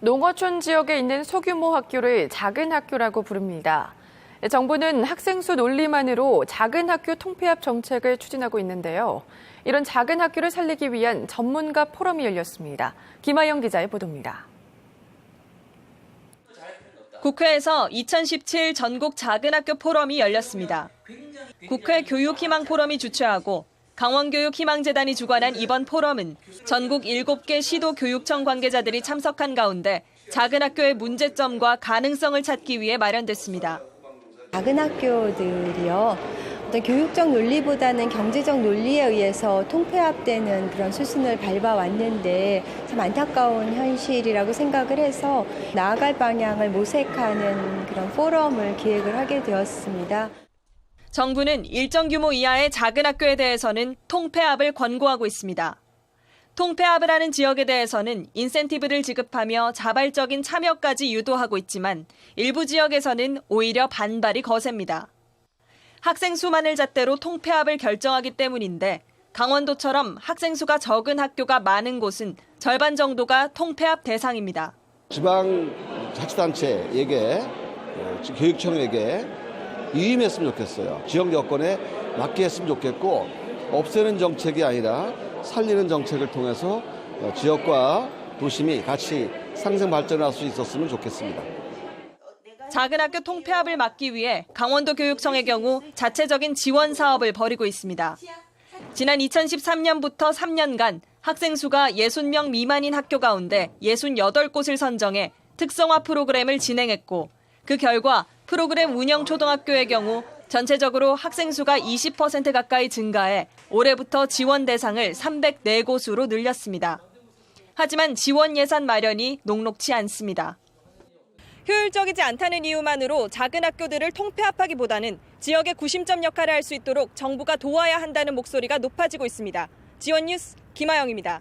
농어촌 지역에 있는 소규모 학교를 작은 학교라고 부릅니다. 정부는 학생 수 논리만으로 작은 학교 통폐합 정책을 추진하고 있는데요. 이런 작은 학교를 살리기 위한 전문가 포럼이 열렸습니다. 김아영 기자의 보도입니다. 국회에서 2017 전국 작은 학교 포럼이 열렸습니다. 국회 교육희망 포럼이 주최하고 강원교육희망재단이 주관한 이번 포럼은 전국 7개 시도교육청 관계자들이 참석한 가운데 작은 학교의 문제점과 가능성을 찾기 위해 마련됐습니다. 작은 학교들이요, 어떤 교육적 논리보다는 경제적 논리에 의해서 통폐합되는 그런 수순을 밟아왔는데 참 안타까운 현실이라고 생각을 해서 나아갈 방향을 모색하는 그런 포럼을 기획을 하게 되었습니다. 정부는 일정 규모 이하의 작은 학교에 대해서는 통폐합을 권고하고 있습니다. 통폐합을 하는 지역에 대해서는 인센티브를 지급하며 자발적인 참여까지 유도하고 있지만 일부 지역에서는 오히려 반발이 거셉니다. 학생 수만을 잣대로 통폐합을 결정하기 때문인데 강원도처럼 학생 수가 적은 학교가 많은 곳은 절반 정도가 통폐합 대상입니다. 지방자치단체에게, 교육청에게 유임했으면 좋겠어요. 지역 여건에 맞게 했으면 좋겠고, 없애는 정책이 아니라 살리는 정책을 통해서 지역과 도심이 같이 상생 발전할 수 있었으면 좋겠습니다. 작은 학교 통폐합을 막기 위해 강원도 교육청의 경우 자체적인 지원 사업을 벌이고 있습니다. 지난 2013년부터 3년간 학생 수가 60명 미만인 학교 가운데 68곳을 선정해 특성화 프로그램을 진행했고, 그 결과 프로그램 운영 초등학교의 경우 전체적으로 학생 수가 20% 가까이 증가해 올해부터 지원 대상을 304곳으로 늘렸습니다. 하지만 지원 예산 마련이 녹록치 않습니다. 효율적이지 않다는 이유만으로 작은 학교들을 통폐합하기보다는 지역의 구심점 역할을 할 수 있도록 정부가 도와야 한다는 목소리가 높아지고 있습니다. 지원 뉴스 김아영입니다.